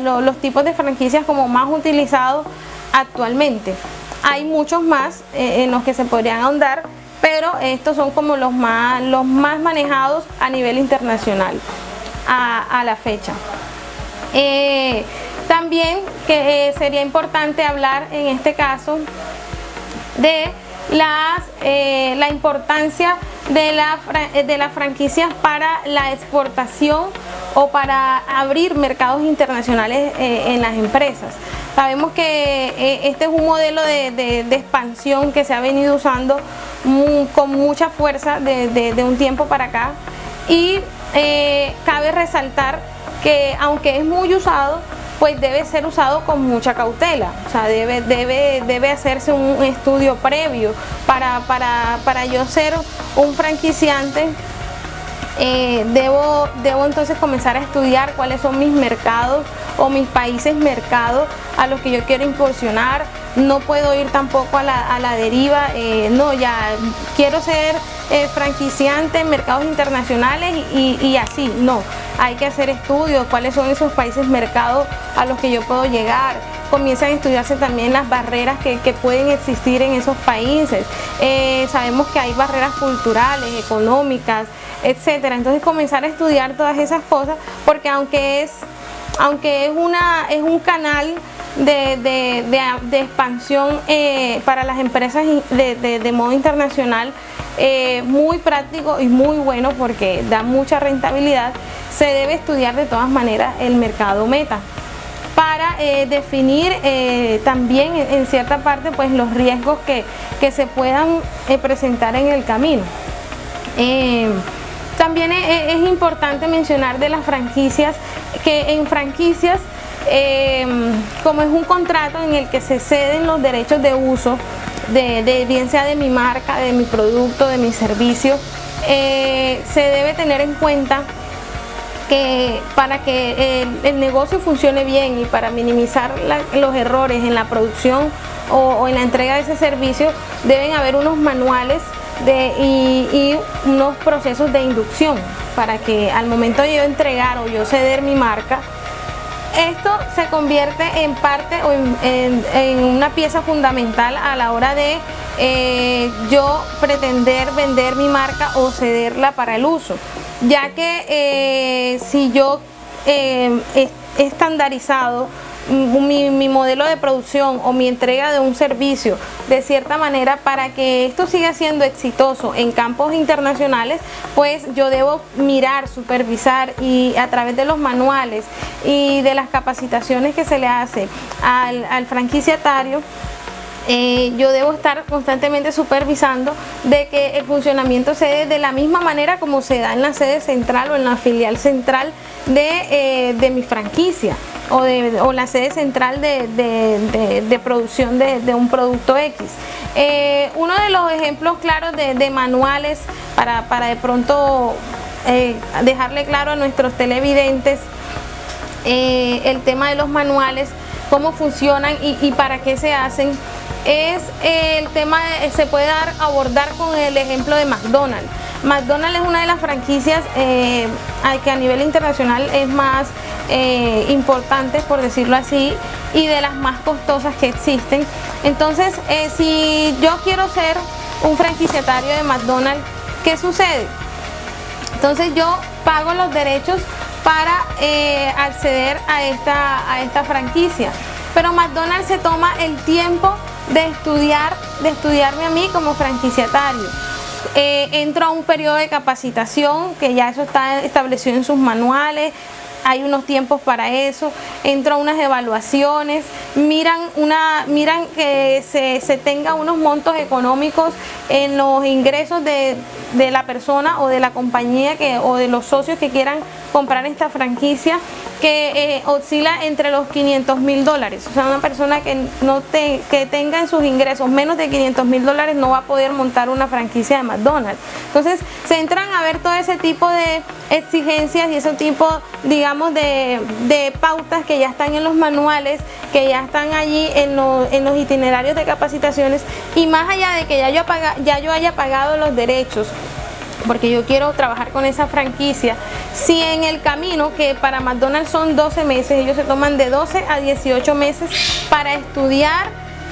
los tipos de franquicias como más utilizados actualmente. Hay muchos más en los que se podrían ahondar, pero estos son como los más manejados a nivel internacional a la fecha. También sería importante hablar en este caso de la importancia de las franquicias para la exportación o para abrir mercados internacionales en las empresas. Sabemos que este es un modelo de expansión que se ha venido usando con mucha fuerza de un tiempo para acá, y cabe resaltar que aunque es muy usado, pues debe ser usado con mucha cautela. O sea, debe hacerse un estudio previo para yo ser un franquiciante. Debo entonces comenzar a estudiar cuáles son mis mercados o mis países mercados a los que yo quiero incursionar. No puedo ir tampoco a la deriva, no, ya quiero ser franquiciante en mercados internacionales y así, no. Hay que hacer estudios, cuáles son esos países mercados a los que yo puedo llegar. Comienzan a estudiarse también las barreras que pueden existir en esos países. Sabemos que hay barreras culturales, económicas, etcétera. Entonces comenzar a estudiar todas esas cosas, porque aunque es un canal de expansión para las empresas de modo internacional, muy práctico y muy bueno porque da mucha rentabilidad, se debe estudiar de todas maneras el mercado meta para definir también en cierta parte pues los riesgos que se puedan presentar en el camino. También es importante mencionar de las franquicias, que en franquicias, como es un contrato en el que se ceden los derechos de uso, bien sea de mi marca, de mi producto, de mi servicio, se debe tener en cuenta que para que el negocio funcione bien y para minimizar los errores en la producción o en la entrega de ese servicio, deben haber unos manuales y unos procesos de inducción para que al momento de yo entregar o yo ceder mi marca, esto se convierte en parte o en una pieza fundamental a la hora de yo pretender vender mi marca o cederla para el uso, ya que si yo he estandarizado mi modelo de producción o mi entrega de un servicio de cierta manera para que esto siga siendo exitoso en campos internacionales, pues yo debo mirar, supervisar y a través de los manuales y de las capacitaciones que se le hace al franquiciatario, yo debo estar constantemente supervisando de que el funcionamiento se dé de la misma manera como se da en la sede central o en la filial central de mi franquicia o la sede central de producción de un producto X. Uno de los ejemplos claros de manuales para de pronto dejarle claro a nuestros televidentes el tema de los manuales, cómo funcionan y para qué se hacen, es el tema, se puede abordar con el ejemplo de McDonald's. McDonald's es una de las franquicias que a nivel internacional es más importante, por decirlo así, y de las más costosas que existen. Entonces, si yo quiero ser un franquiciatario de McDonald's, ¿qué sucede? Entonces yo pago los derechos para acceder a esta franquicia, pero McDonald's se toma el tiempo de estudiarme a mí como franquiciatario. Entro a un periodo de capacitación, que ya eso está establecido en sus manuales, hay unos tiempos para eso, entro a unas evaluaciones, miran que se tenga unos montos económicos en los ingresos de la persona o de la compañía o de los socios que quieran comprar esta franquicia, que oscila entre los $500,000. O sea, una persona que tenga en sus ingresos menos de $500,000 no va a poder montar una franquicia de McDonald's. Entonces se entran a ver todo ese tipo de exigencias y ese tipo, digamos, de pautas que ya están en los manuales, que ya están allí en los itinerarios de capacitaciones, y más allá de que ya yo haya pagado los derechos porque yo quiero trabajar con esa franquicia, si en el camino, que para McDonald's son 12 meses, ellos se toman de 12 a 18 meses para estudiar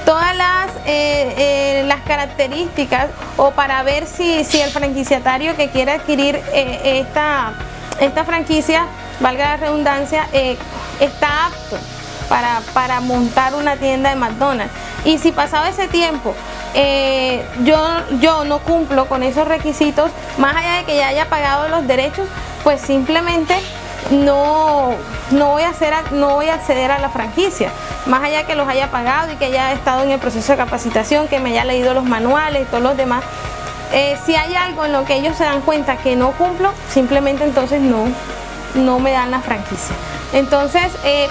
todas las características o para ver si el franquiciatario que quiere adquirir esta franquicia, valga la redundancia, está apto para montar una tienda de McDonald's. Y si pasado ese tiempo yo no cumplo con esos requisitos, más allá de que ya haya pagado los derechos, pues simplemente no voy a acceder a la franquicia, más allá que los haya pagado y que haya estado en el proceso de capacitación, que me haya leído los manuales y todos los demás. Si hay algo en lo que ellos se dan cuenta que no cumplo, simplemente entonces no me dan la franquicia. Entonces,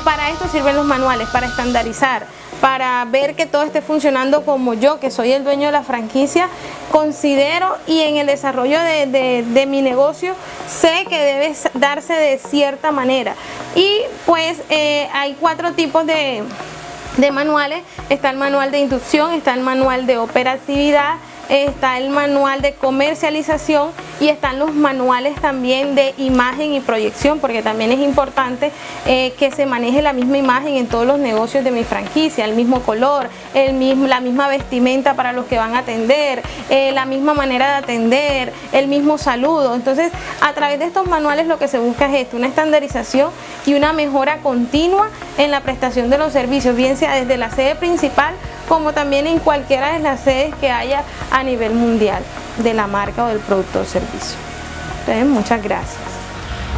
para esto sirven los manuales, para estandarizar, para ver que todo esté funcionando como yo, que soy el dueño de la franquicia, considero y en el desarrollo de mi negocio sé que debe darse de cierta manera. Y pues hay 4 tipos de manuales. Está el manual de inducción, está el manual de operatividad, está el manual de comercialización y están los manuales también de imagen y proyección, porque también es importante que se maneje la misma imagen en todos los negocios de mi franquicia, el mismo color, la misma vestimenta para los que van a atender, la misma manera de atender, el mismo saludo. Entonces, a través de estos manuales lo que se busca es esto, una estandarización y una mejora continua en la prestación de los servicios, bien sea desde la sede principal como también en cualquiera de las sedes que haya a nivel mundial de la marca o del producto o servicio. Entonces, muchas gracias.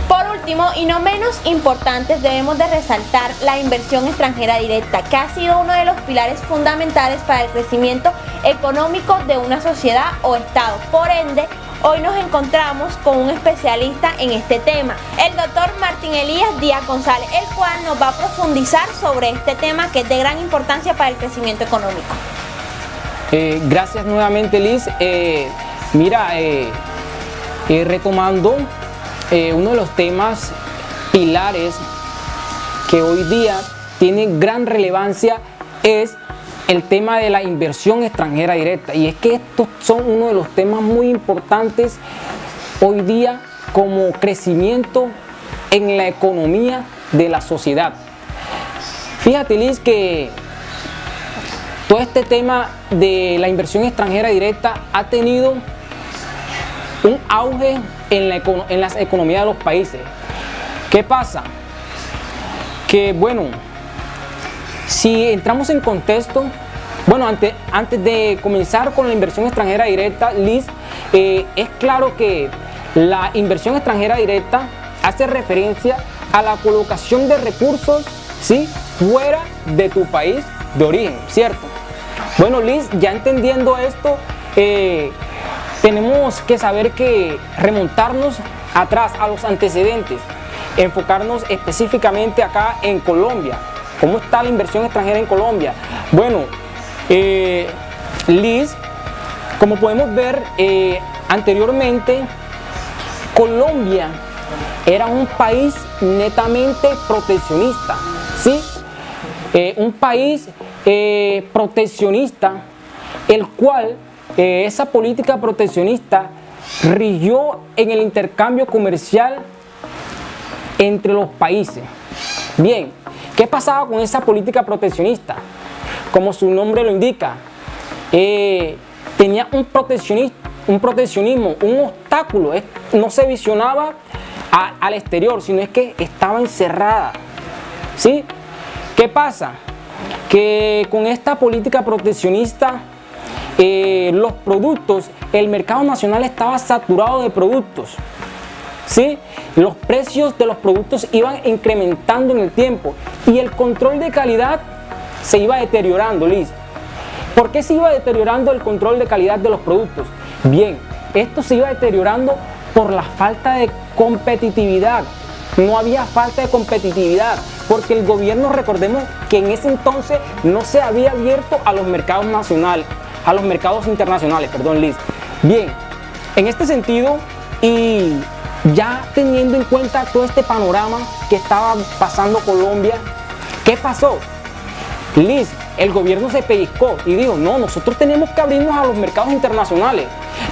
Por último, y no menos importantes, debemos de resaltar la inversión extranjera directa, que ha sido uno de los pilares fundamentales para el crecimiento económico de una sociedad o estado. Por ende, hoy nos encontramos con un especialista en este tema, el doctor Martín Elías Díaz González, el cual nos va a profundizar sobre este tema que es de gran importancia para el crecimiento económico. Gracias nuevamente, Liz. Retomando uno de los temas pilares que hoy día tiene gran relevancia es el tema de la inversión extranjera directa, y es que estos son uno de los temas muy importantes hoy día como crecimiento en la economía de la sociedad. Fíjate, Liz, que todo este tema de la inversión extranjera directa ha tenido un auge en las economías de los países. ¿Qué pasa? Que bueno, si entramos en contexto, bueno, antes de comenzar con la inversión extranjera directa, Liz, es claro que la inversión extranjera directa hace referencia a la colocación de recursos, ¿sí?, fuera de tu país de origen, ¿cierto? Bueno, Liz, ya entendiendo esto, tenemos que saber que remontarnos atrás a los antecedentes, enfocarnos específicamente acá en Colombia. ¿Cómo está la inversión extranjera en Colombia? Bueno, Liz, como podemos ver anteriormente, Colombia era un país netamente proteccionista, ¿sí? Un país proteccionista, el cual esa política proteccionista rigió en el intercambio comercial entre los países. Bien, ¿qué pasaba con esa política proteccionista? Como su nombre lo indica, tenía un proteccionismo, un obstáculo, no se visionaba al exterior, sino es que estaba encerrada, ¿sí? ¿Qué pasa? Que con esta política proteccionista, los productos, el mercado nacional estaba saturado de productos, ¿sí? Los precios de los productos iban incrementando en el tiempo y el control de calidad se iba deteriorando, Liz. ¿Por qué se iba deteriorando el control de calidad de los productos? Bien, esto se iba deteriorando por la falta de competitividad. No había falta de competitividad porque el gobierno, recordemos que en ese entonces no se había abierto a los mercados nacionales, a los mercados internacionales, perdón, Liz. Bien, en este sentido, y ya teniendo en cuenta todo este panorama que estaba pasando Colombia, ¿qué pasó? Liz, el gobierno se pellizcó y dijo, no, nosotros tenemos que abrirnos a los mercados internacionales.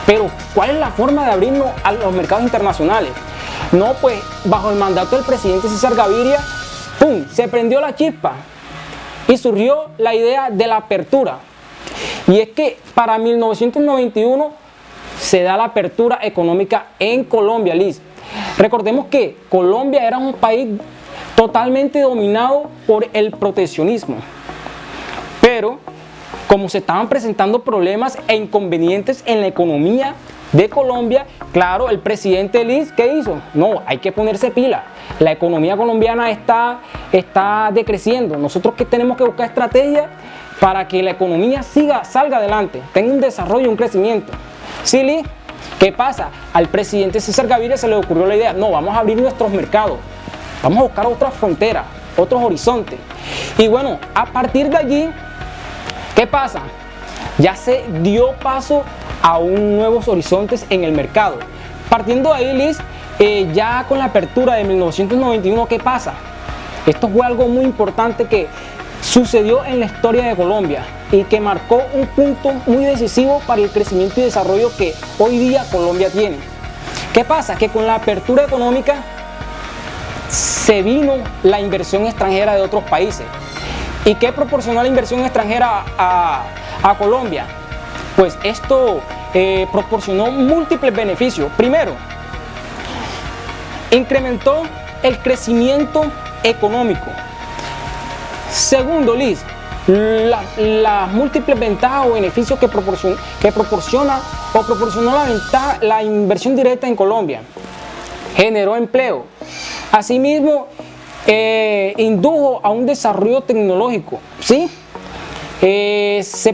Pero, ¿cuál es la forma de abrirnos a los mercados internacionales? No, pues, bajo el mandato del presidente César Gaviria, ¡pum!, se prendió la chispa y surgió la idea de la apertura. Y es que para 1991 se da la apertura económica en Colombia, Liz. Recordemos que Colombia era un país totalmente dominado por el proteccionismo. Pero, como se estaban presentando problemas e inconvenientes en la economía de Colombia, claro, el presidente Liz, ¿qué hizo? No, hay que ponerse pila. La economía colombiana está decreciendo. Nosotros que tenemos que buscar estrategias para que la economía salga adelante, tenga un desarrollo, un crecimiento. ¿Sí, Liz? ¿Qué pasa? Al presidente César Gaviria se le ocurrió la idea, no, vamos a abrir nuestros mercados. vamos a buscar otras fronteras, otros horizontes. Y bueno, a partir de allí, ¿qué pasa? Ya se dio paso a nuevos horizontes en el mercado. Partiendo de ahí, Liz, ya con la apertura de 1991, ¿qué pasa? Esto fue algo muy importante que sucedió en la historia de Colombia y que marcó un punto muy decisivo para el crecimiento y desarrollo que hoy día Colombia tiene. ¿Qué pasa? Que con la apertura económica se vino la inversión extranjera de otros países. ¿Y qué proporcionó la inversión extranjera a Colombia? Pues esto proporcionó múltiples beneficios. Primero, incrementó el crecimiento económico. Segundo, Liz, las múltiples ventajas o beneficios que proporcionó la inversión directa en Colombia. Generó empleo. Asimismo, indujo a un desarrollo tecnológico, ¿sí? Se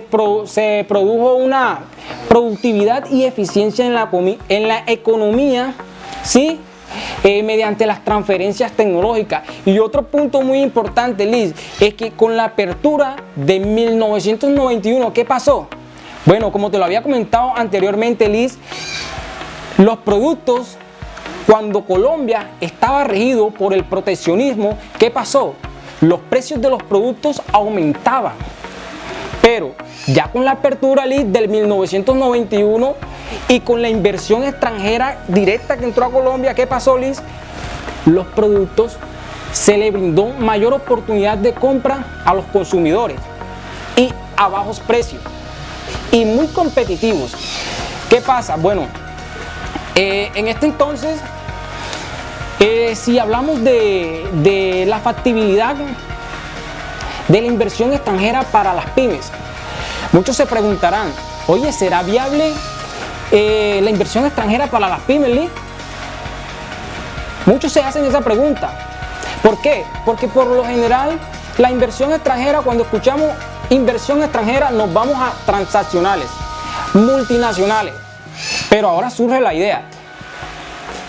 produjo una productividad y eficiencia en la economía, ¿sí? Mediante las transferencias tecnológicas. Y otro punto muy importante, Liz, es que con la apertura de 1991, ¿qué pasó? Bueno, como te lo había comentado anteriormente, Liz, los productos, cuando Colombia estaba regido por el proteccionismo, ¿qué pasó? Los precios de los productos aumentaban. Pero ya con la apertura, Liz, del 1991 y con la inversión extranjera directa que entró a Colombia, ¿qué pasó, Liz? Los productos se le brindó mayor oportunidad de compra a los consumidores y a bajos precios y muy competitivos. ¿Qué pasa? Bueno, en este entonces, si hablamos de la factibilidad de la inversión extranjera para las pymes, muchos se preguntarán, oye, ¿será viable la inversión extranjera para las pymes, Liz? Muchos se hacen esa pregunta. ¿Por qué? Porque por lo general la inversión extranjera, cuando escuchamos inversión extranjera, nos vamos a transaccionales, multinacionales. Pero ahora surge la idea,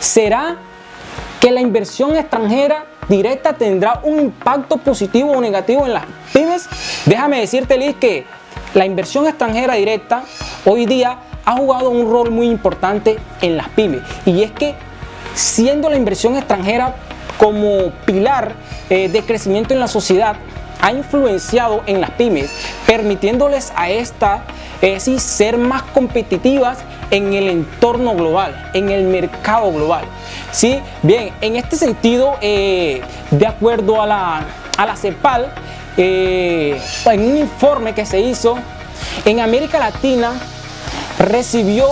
¿será que la inversión extranjera directa tendrá un impacto positivo o negativo en las pymes? Déjame decirte, Liz, que la inversión extranjera directa hoy día ha jugado un rol muy importante en las pymes, y es que siendo la inversión extranjera como pilar de crecimiento en la sociedad, ha influenciado en las pymes, permitiéndoles a estas ser más competitivas en el entorno global, en el mercado global. ¿Sí? Bien, en este sentido, de acuerdo a la CEPAL, en un informe que se hizo, en América Latina recibió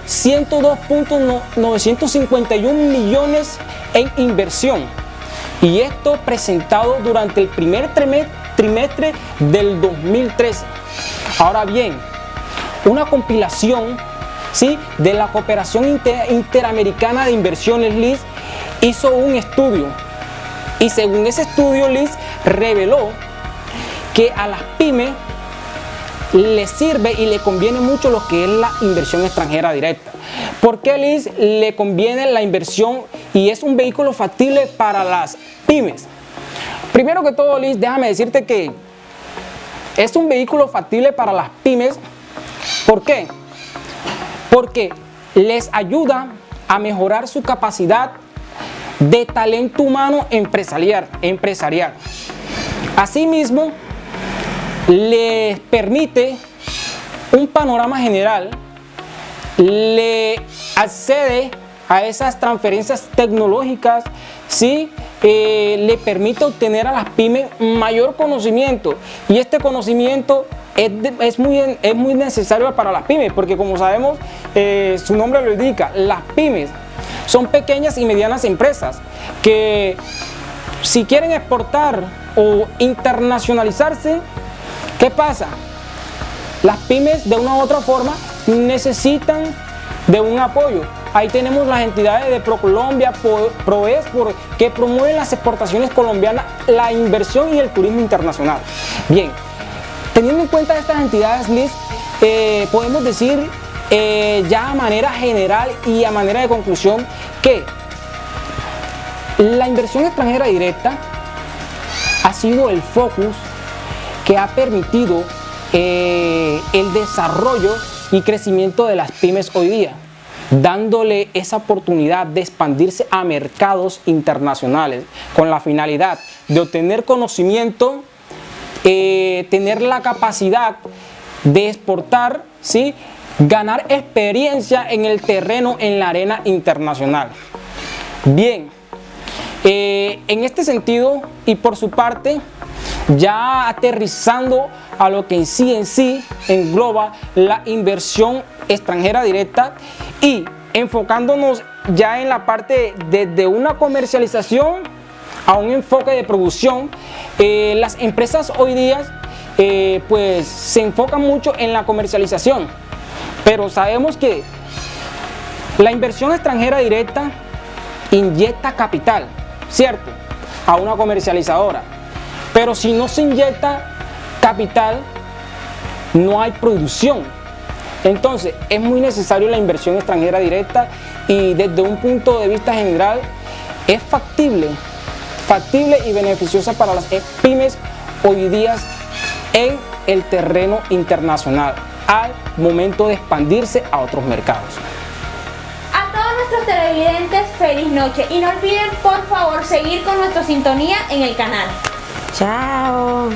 102.951 millones en inversión, y esto presentado durante el primer trimestre del 2013. Ahora bien, una compilación, ¿sí?, de la Cooperación Interamericana de Inversiones, Liz, hizo un estudio, y según ese estudio, Liz, reveló que a las pymes le sirve y le conviene mucho lo que es la inversión extranjera directa. ¿Por qué, Liz, le conviene la inversión y es un vehículo factible para las pymes? Primero que todo, Liz, déjame decirte que es un vehículo factible para las pymes. ¿Por qué? Porque les ayuda a mejorar su capacidad de talento humano empresarial. Asimismo, les permite un panorama general, le accede a esas transferencias tecnológicas, ¿sí? Le permite obtener a las pymes mayor conocimiento, y este conocimiento es muy necesario para las pymes, porque como sabemos, su nombre lo indica, las pymes son pequeñas y medianas empresas que, si quieren exportar o internacionalizarse, ¿qué pasa? Las pymes de una u otra forma necesitan de un apoyo. Ahí tenemos las entidades de ProColombia, ProExport, que promueven las exportaciones colombianas, la inversión y el turismo internacional. Bien, teniendo en cuenta estas entidades, Liz, podemos decir ya a manera general y a manera de conclusión que La inversión extranjera directa ha sido el focus que ha permitido el desarrollo y crecimiento de las pymes hoy día, dándole esa oportunidad de expandirse a mercados internacionales con la finalidad de obtener conocimiento, tener la capacidad de exportar, ¿sí? Ganar experiencia en el terreno, en la arena internacional. Bien, en este sentido y por su parte, ya aterrizando a lo que en sí engloba la inversión extranjera directa y enfocándonos ya en la parte de una comercialización a un enfoque de producción, las empresas hoy día pues se enfocan mucho en la comercialización, pero sabemos que la inversión extranjera directa inyecta capital, ¿cierto?, a una comercializadora, pero si no se inyecta capital no hay producción. Entonces es muy necesario la inversión extranjera directa y desde un punto de vista general es factible y beneficiosa para las pymes hoy día en el terreno internacional al momento de expandirse a otros mercados. A todos nuestros televidentes, feliz noche y no olviden por favor seguir con nuestra sintonía en el canal. Chao.